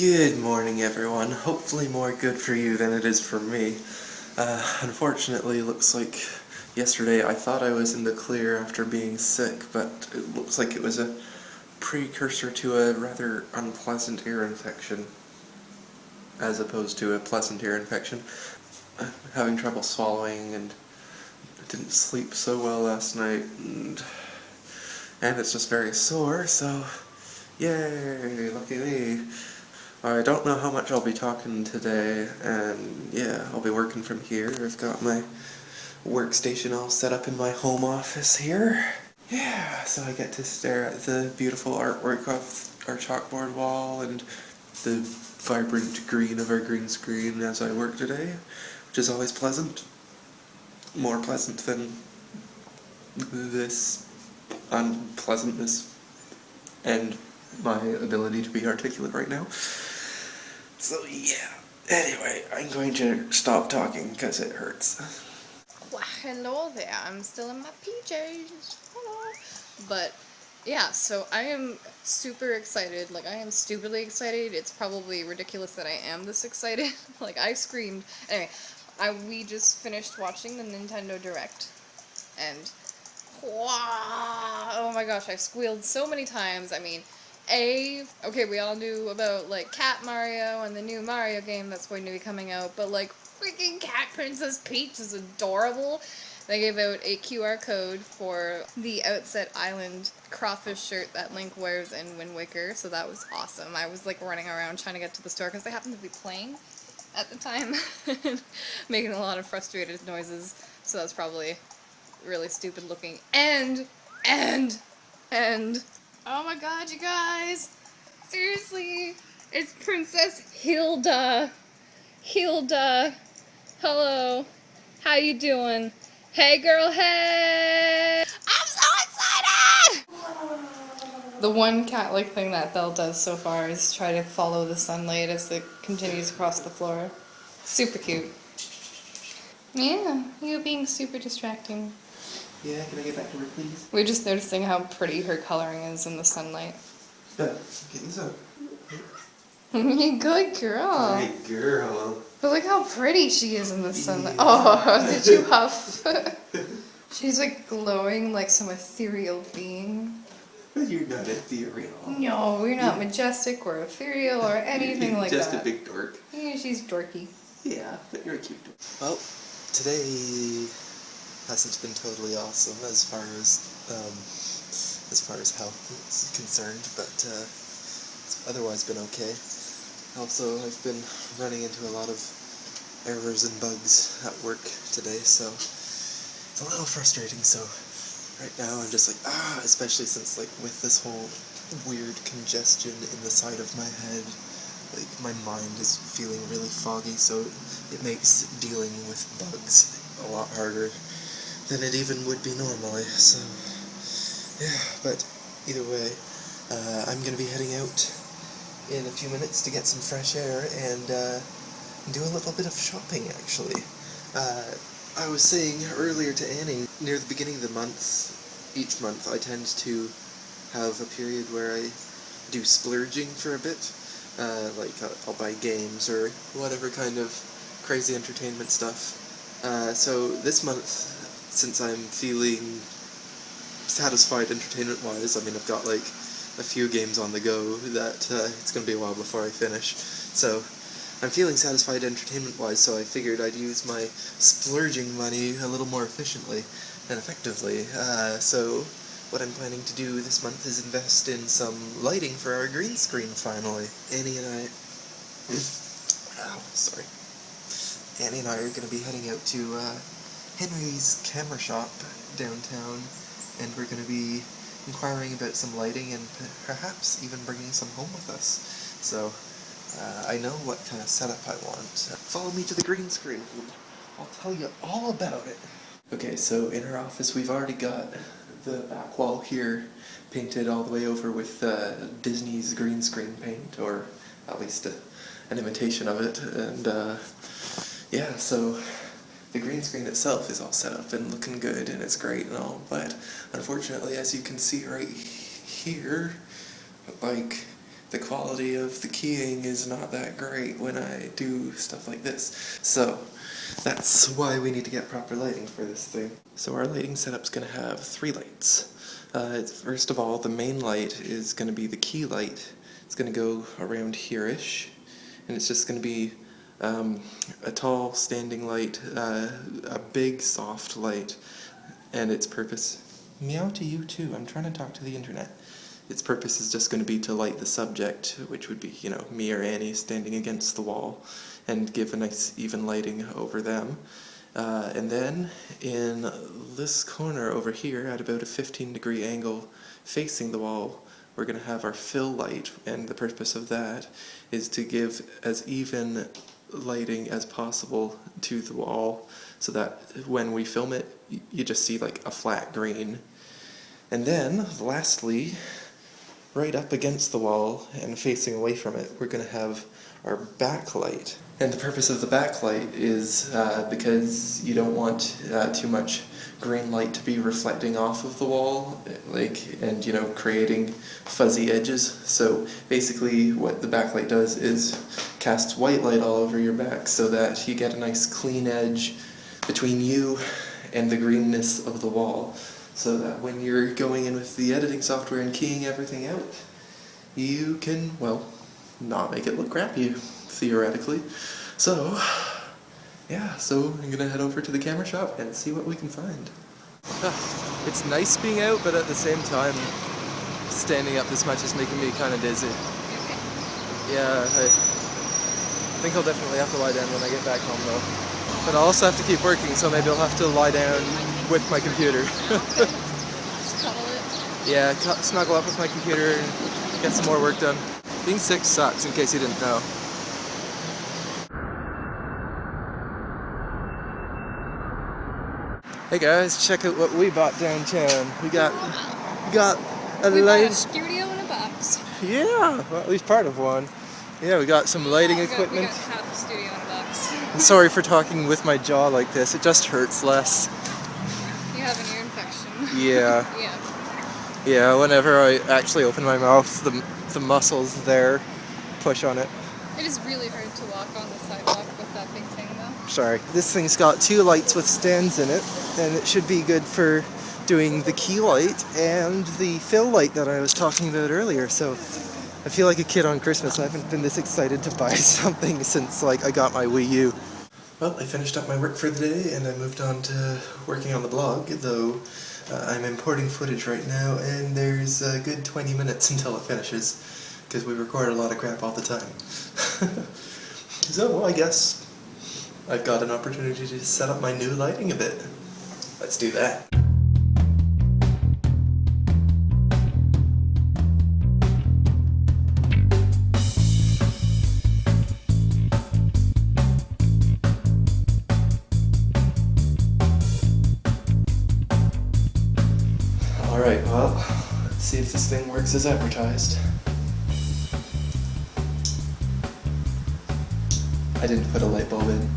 Good morning, everyone. Hopefully more good for you than it is for me. Unfortunately, looks like yesterday I thought I was in the clear after being sick, but it looks like it was a precursor to a rather unpleasant ear infection, as opposed to a pleasant ear infection. I'm having trouble swallowing and didn't sleep so well last night, and it's just very sore, so yay, lucky me. I don't know how much I'll be talking today, and yeah, I'll be working from here. I've got my workstation all set up in my home office here. Yeah, so I get to stare at the beautiful artwork off our chalkboard wall and the vibrant green of our green screen as I work today, which is always pleasant. More pleasant than this unpleasantness and my ability to be articulate right now. So yeah, anyway, I'm going to stop talking because it hurts. Well, hello there. I'm still in my PJs. Hello. But yeah, so I am super excited. Like, I am stupidly excited. It's probably ridiculous that I am this excited. Like, I screamed. Anyway, we just finished watching the Nintendo Direct, and wow, oh my gosh, I squealed so many times. I mean, okay, we all knew about, like, Cat Mario and the new Mario game that's going to be coming out, but, like, freaking Cat Princess Peach is adorable. They gave out a QR code for the Outset Island crawfish shirt that Link wears in Wind Waker, so that was awesome. I was, like, running around trying to get to the store because they happened to be playing at the time, making a lot of frustrated noises, so that's probably really stupid looking. And oh my god, you guys, seriously, it's Princess Hilda. Hello, how you doing? Hey girl, hey! I'm so excited! The one cat-like thing that Belle does so far is try to follow the sunlight as it continues across the floor. Super cute. Yeah, you being super distracting. Yeah, can I get back to work, please? We're just noticing how pretty her coloring is in the sunlight. Get this up. Good girl. Great girl. But look how pretty she is in the sunlight. Yeah. Oh, did you huff? She's like glowing like some ethereal being. You're not ethereal. No, we're not majestic or ethereal or anything like just that. Just a big dork. Yeah, she's dorky. Yeah, but you're a cute dork. Well, today hasn't been totally awesome as far as health is concerned, but it's otherwise been okay. Also, I've been running into a lot of errors and bugs at work today, so it's a little frustrating. So right now I'm just like, especially since, like, with this whole weird congestion in the side of my head, like, my mind is feeling really foggy, so it makes dealing with bugs a lot harder than it even would be normally. So yeah, but either way, I'm gonna be heading out in a few minutes to get some fresh air and do a little bit of shopping, actually. I was saying earlier to Annie, near the beginning of the month, each month, I tend to have a period where I do splurging for a bit. Like, I'll buy games or whatever kind of crazy entertainment stuff. So this month, since I'm feeling satisfied entertainment-wise, I mean, I've got, like, a few games on the go that it's going to be a while before I finish. So I'm feeling satisfied entertainment-wise, so I figured I'd use my splurging money a little more efficiently and effectively. So what I'm planning to do this month is invest in some lighting for our green screen, finally. Annie and I are going to be heading out to Henry's camera shop downtown, and we're going to be inquiring about some lighting and perhaps even bringing some home with us. So I know what kind of setup I want. Follow me to the green screen. I'll tell you all about it. Okay, so in our office we've already got the back wall here painted all the way over with Disney's green screen paint, or at least an imitation of it. And yeah, so the green screen itself is all set up and looking good, and it's great and all, but unfortunately, as you can see right here, like, the quality of the keying is not that great when I do stuff like this. So that's why we need to get proper lighting for this thing. So our lighting setup's going to have 3 lights. First of all, the main light is going to be the key light. It's going to go around here-ish, and it's just going to be a tall standing light, a big soft light, and its purpose... Meow to you too, I'm trying to talk to the internet. Its purpose is just going to be to light the subject, which would be, me or Annie standing against the wall, and give a nice even lighting over them. And then in this corner over here, at about a 15-degree angle facing the wall, we're going to have our fill light, and the purpose of that is to give as even lighting as possible to the wall, so that when we film it, you just see like a flat green. And then, lastly, right up against the wall and facing away from it, we're going to have our backlight. And the purpose of the backlight is because you don't want too much green light to be reflecting off of the wall, and creating fuzzy edges. So basically what the backlight does is cast white light all over your back so that you get a nice clean edge between you and the greenness of the wall, so that when you're going in with the editing software and keying everything out, you can, not make it look crappy, theoretically. So, yeah, so I'm gonna head over to the camera shop and see what we can find. It's nice being out, but at the same time, standing up this much is making me kind of dizzy. Yeah, I think I'll definitely have to lie down when I get back home though. But I'll also have to keep working, so maybe I'll have to lie down with my computer. Just cuddle it. Yeah, snuggle up with my computer and get some more work done. Being sick sucks, in case you didn't know. Hey guys, check out what we bought downtown. We got a light. Bought a studio in a box. Yeah, well, at least part of one. Yeah, we got some lighting equipment. We got half the studio in a box. I'm sorry for talking with my jaw like this. It just hurts less. You have an ear infection. Yeah. Yeah. Yeah, whenever I actually open my mouth, the muscles there push on it. It is really hard to walk on the sidewalk with that big thing though. Sorry. This thing's got 2 lights with stands in it, and it should be good for doing the key light and the fill light that I was talking about earlier. So I feel like a kid on Christmas. I haven't been this excited to buy something since I got my Wii U. Well, I finished up my work for the day and I moved on to working on the blog, though I'm importing footage right now and there's a good 20 minutes until it finishes, because we record a lot of crap all the time. So I guess I've got an opportunity to set up my new lighting a bit. Let's do that. Alright, well, let's see if this thing works as advertised. I didn't put a light bulb in.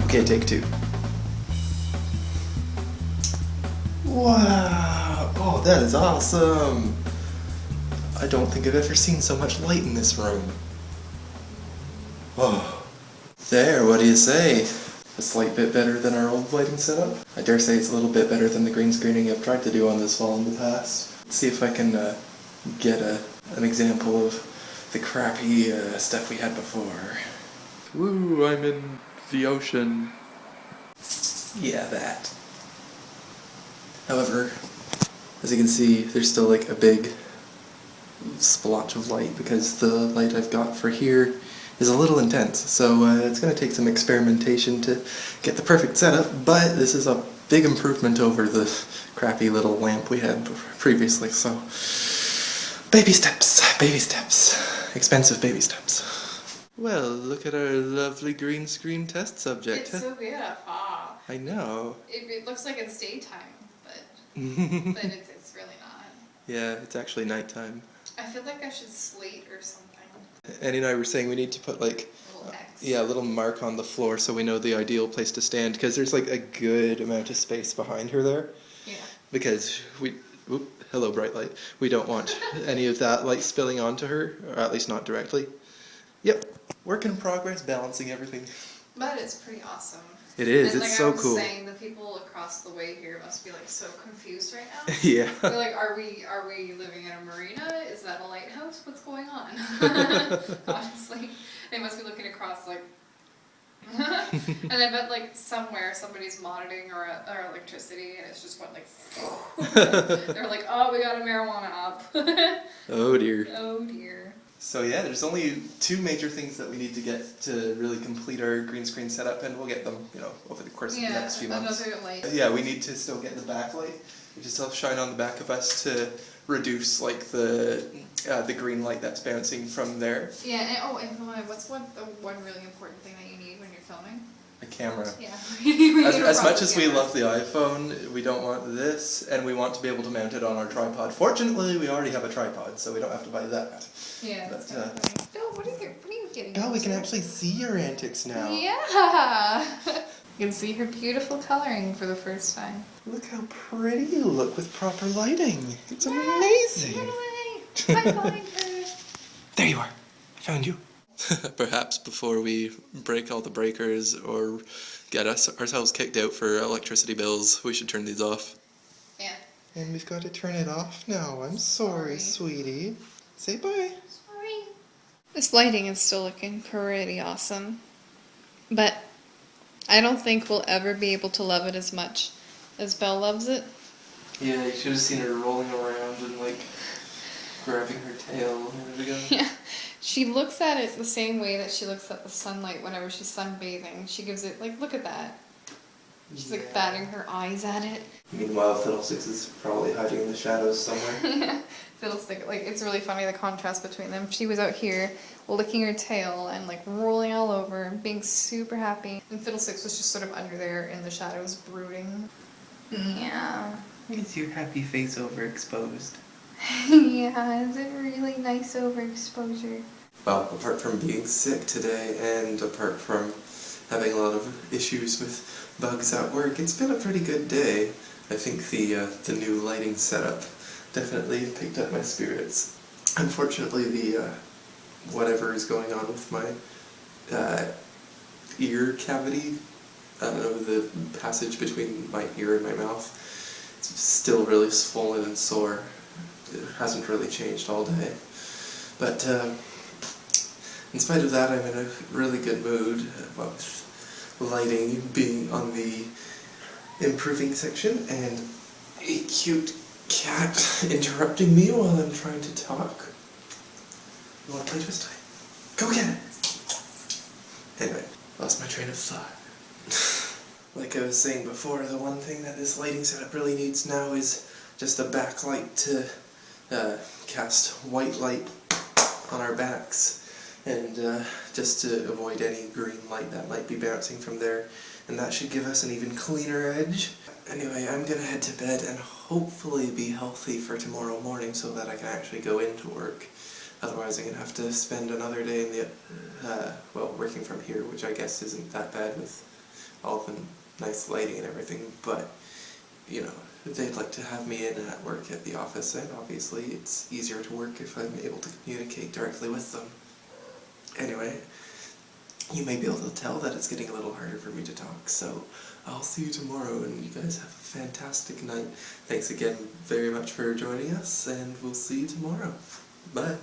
Okay, take 2. Wow! Oh, that is awesome! I don't think I've ever seen so much light in this room. Oh. There, what do you say? A slight bit better than our old lighting setup. I dare say it's a little bit better than the green screening I've tried to do on this wall in the past. Let's see if I can get an example of the crappy stuff we had before. Woo, I'm in the ocean. Yeah, that. However, as you can see, there's still like a big splotch of light because the light I've got for here is a little intense, so it's going to take some experimentation to get the perfect setup, but this is a big improvement over the crappy little lamp we had previously, so baby steps, expensive baby steps. Well, look at our lovely green screen test subject. It's so beautiful. I know. It looks like it's daytime, but it's really not. Yeah, it's actually nighttime. I feel like I should slate or something. Annie and I were saying we need to put like Little X. a little mark on the floor so we know the ideal place to stand, because there's like a good amount of space behind her there. Yeah. Because hello bright light. We don't want any of that light spilling onto her, or at least not directly. Yep. Work in progress, balancing everything. But it's pretty awesome. It is. And It's like so I was cool. saying, the people across the way here must be like so confused right now. Yeah. They're like, are we living in a marina? Is that a lighthouse? What's going on? Honestly, they must be looking across like. And I bet like somewhere somebody's monitoring our electricity, and it's just went like. They're like, oh, we got a marijuana up. Oh dear. Oh dear. So yeah, there's only 2 major things that we need to get to really complete our green screen setup, and we'll get them, over the course of the next few months. Another light. Yeah, we need to still get the backlight, which is still shine on the back of us to reduce like the green light that's bouncing from there. Yeah, and what's the one really important thing that you need when you're filming? A camera. Yeah. As much as we love the iPhone, we don't want this, and we want to be able to mount it on our tripod. Fortunately, we already have a tripod, so we don't have to buy that. Yeah. But, funny. Bill, what are you getting? Oh, we can actually see your antics now. Yeah. You can see her beautiful coloring for the first time. Look how pretty you look with proper lighting. It's amazing. I find her. There you are. I found you. Perhaps before we break all the breakers or get ourselves kicked out for electricity bills, we should turn these off. Yeah. And we've got to turn it off now. I'm sorry, sweetie. Say bye. Sorry. This lighting is still looking pretty awesome. But I don't think we'll ever be able to love it as much as Belle loves it. Yeah, you should have seen her rolling around and like grabbing her tail a minute ago. Yeah. She looks at it the same way that she looks at the sunlight whenever she's sunbathing. She gives it, like, look at that. She's like batting her eyes at it. Meanwhile, Fiddlesticks is probably hiding in the shadows somewhere. Yeah. Fiddlestick, like, it's really funny the contrast between them. She was out here licking her tail and like rolling all over and being super happy. And Fiddlesticks was just sort of under there in the shadows brooding. Yeah. Is your happy face overexposed? Yeah, is it really nice overexposure? Well, apart from being sick today and apart from having a lot of issues with bugs at work, it's been a pretty good day. I think the new lighting setup definitely picked up my spirits. Unfortunately, the whatever is going on with my ear cavity, I don't know, the passage between my ear and my mouth, it's still really swollen and sore. It hasn't really changed all day. But in spite of that, I'm in a really good mood, with lighting being on the improving section, and a cute cat interrupting me while I'm trying to talk. You want to play Twist Time? Go get it! Anyway, lost my train of thought. Like I was saying before, the one thing that this lighting setup really needs now is just a backlight to cast white light on our backs, and just to avoid any green light that might be bouncing from there, and that should give us an even cleaner edge. Anyway, I'm gonna head to bed and hopefully be healthy for tomorrow morning so that I can actually go into work. Otherwise I'm gonna have to spend another day in the, working from here, which I guess isn't that bad with all the nice lighting and everything, but, you know, they'd like to have me in at work at the office, and obviously it's easier to work if I'm able to communicate directly with them. Anyway, you may be able to tell that it's getting a little harder for me to talk, so I'll see you tomorrow, and you guys have a fantastic night. Thanks again very much for joining us, and we'll see you tomorrow. Bye.